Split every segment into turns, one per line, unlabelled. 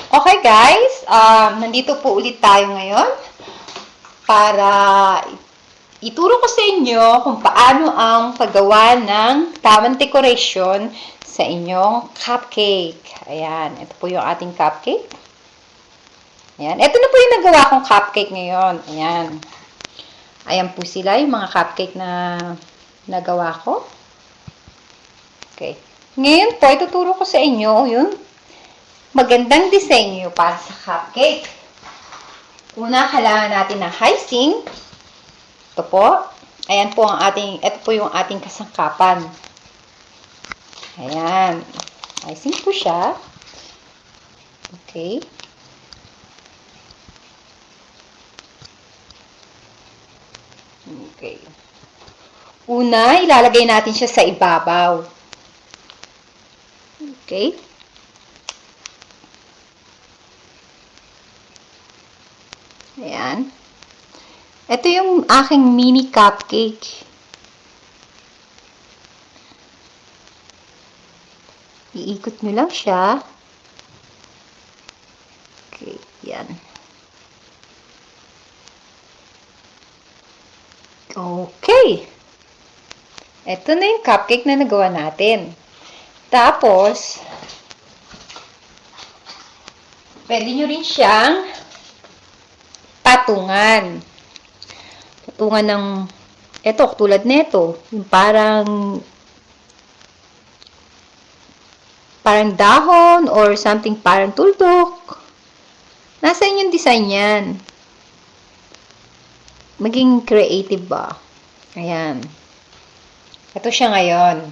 Okay guys, nandito po ulit tayo ngayon para ituro ko sa inyo kung paano ang paggawa ng tamang decoration sa inyong cupcake. Ayan, ito po yung ating cupcake. Ayan, ito na po yung nagawa kong cupcake ngayon. Ayan. Ayan po sila, yung mga cupcake na nagawa ko. Okay. Ngayon po, ituturo ko sa inyo yung magandang disenyo para sa cupcake. Una, kailangan natin ng icing. Ito po. Ayan po ang ito po yung ating kasangkapan. Ayan. Icing po siya. Okay. Okay. Una, ilalagay natin siya sa ibabaw. Okay. Ayan. Ito yung aking mini cupcake. Iikot nyo lang siya. Okay, yan. Okay. Ito na yung cupcake na nagawa natin. Tapos, pwede nyo rin siyang patungan. Patungan ng, eto, tulad nito, yung parang dahon or something parang tuldok. Nasa inyong design yan. Maging creative ba? Ayan. Ito siya ngayon.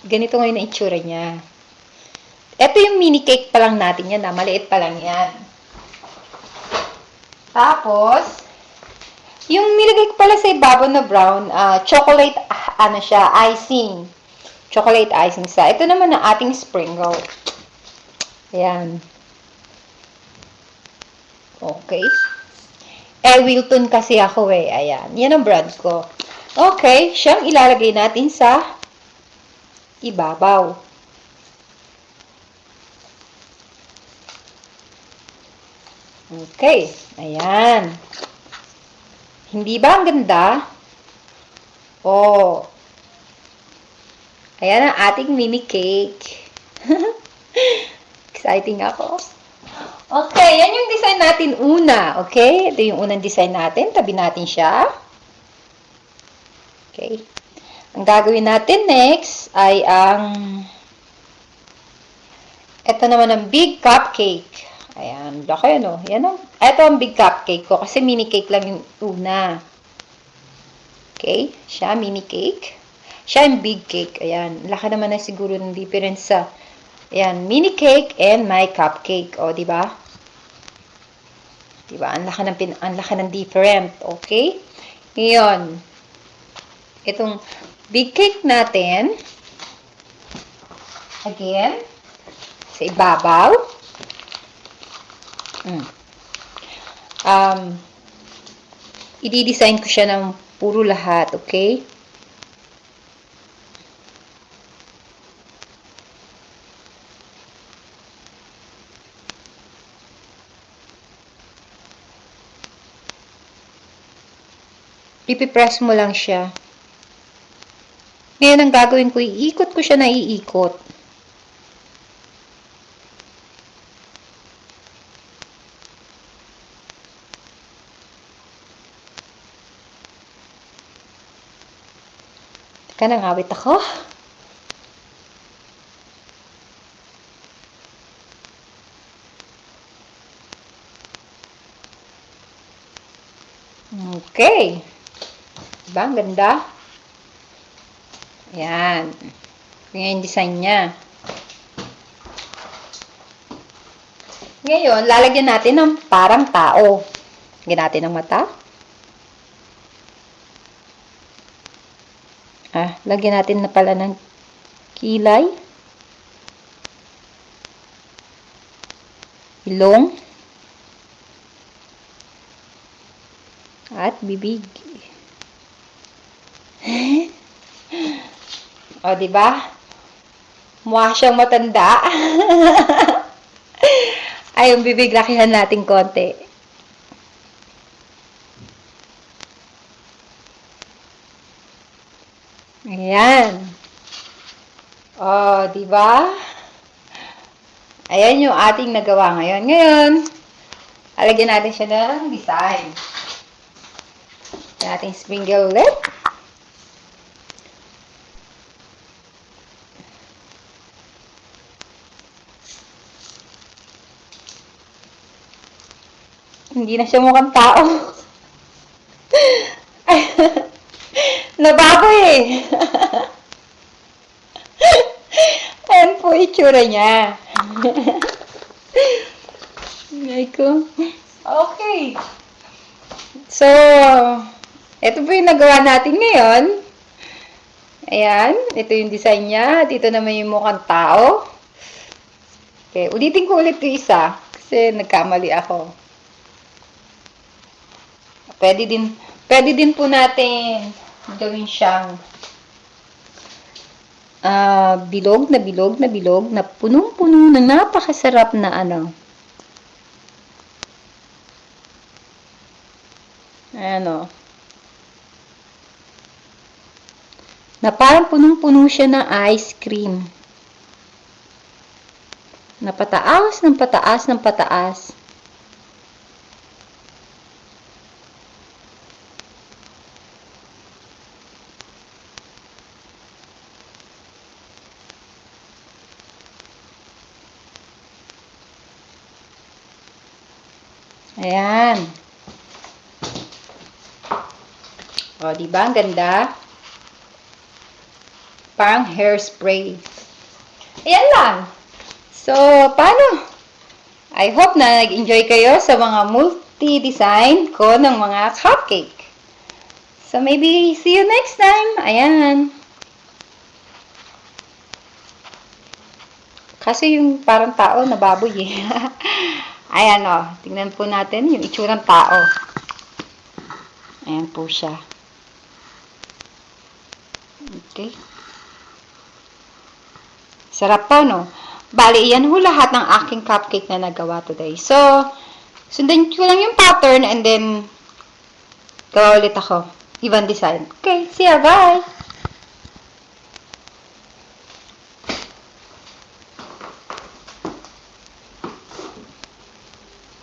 Ganito ngayon ang itsura niya. Ito yung mini cake pa lang natin yan. Maliit pa lang yan. Tapos, yung nilagay ko pala sa ibabaw na brown, chocolate, icing. Chocolate icing sa. Ito naman ang ating sprinkle. Ayan. Okay. Wilton kasi ako eh. Ayan. Yan ang brand ko. Okay. Siyang ilalagay natin sa ibabaw. Okay. Ayan. Hindi ba ang ganda? Oh. Ayan ang ating mini cake. Exciting ako. Okay, yan yung design natin una. Okay, ito yung unang design natin. Tabi natin siya. Okay. Ang gagawin natin next ay ito naman ang big cupcake. Ayan, laki ano. Ito ang big cupcake ko kasi mini cake lang yung una. Okay, siya mini cake. Siya yung big cake. Ayan, laki naman na siguro ng difference sa ayan, mini cake and my cupcake. O, di ba? Di ba? Ang laki ng different. Okay? Ngayon, itong big cake natin, again, sa ibabaw, i-design ko siya ng puro lahat. Okay? Ipipress mo lang siya. Ngayon, ang gagawin ko, iikot ko siya na iikot. Teka, nangawit ako. Okay. Diba? Ang ganda. Ayan. Yan yung design niya. Ngayon, lalagyan natin ng parang tao. Lagyan natin ng mata. Lagyan natin na pala ng kilay. Ilong. At bibig. O, diba? Mukha siyang matanda. Ay, yung bibig lakihan natin konti. Ayan. Oh, di ba? Ayan yung ating nagawa ngayon. Ngayon, alagyan natin siya ng design. Yung ating sprinkle ulit. Hindi na siya mukhang tao. Nababoy eh. Ayan po itsura niya. Ay ko. Okay. So, ito po yung nagawa natin ngayon. Ayan. Ito yung design niya. At ito naman yung mukhang tao. Okay. Ulitin ko ulit yung isa. Kasi nagkamali ako. Pwede din po natin gawin siyang bilog na punong-puno ng napakasarap na ano. Ayan o. Na parang punong-puno siya ng ice cream. Na pataas ng pataas ng pataas. Ayan. O, diba? Ang ganda. Parang hairspray. Ayan lang. So, paano? I hope na nag-enjoy kayo sa mga multi-design ko ng mga cupcake. So, maybe see you next time. Ayan. Kasi yung parang tao, nababoy eh. Ayan o. Tingnan po natin yung itsurang tao. Ayan po siya. Okay. Sarap po, no? Bali, yan ho lahat ng aking cupcake na nagawa today. So, sundan ko lang yung pattern and then gawa ulit ako. Ibang design. Okay, see ya. Bye!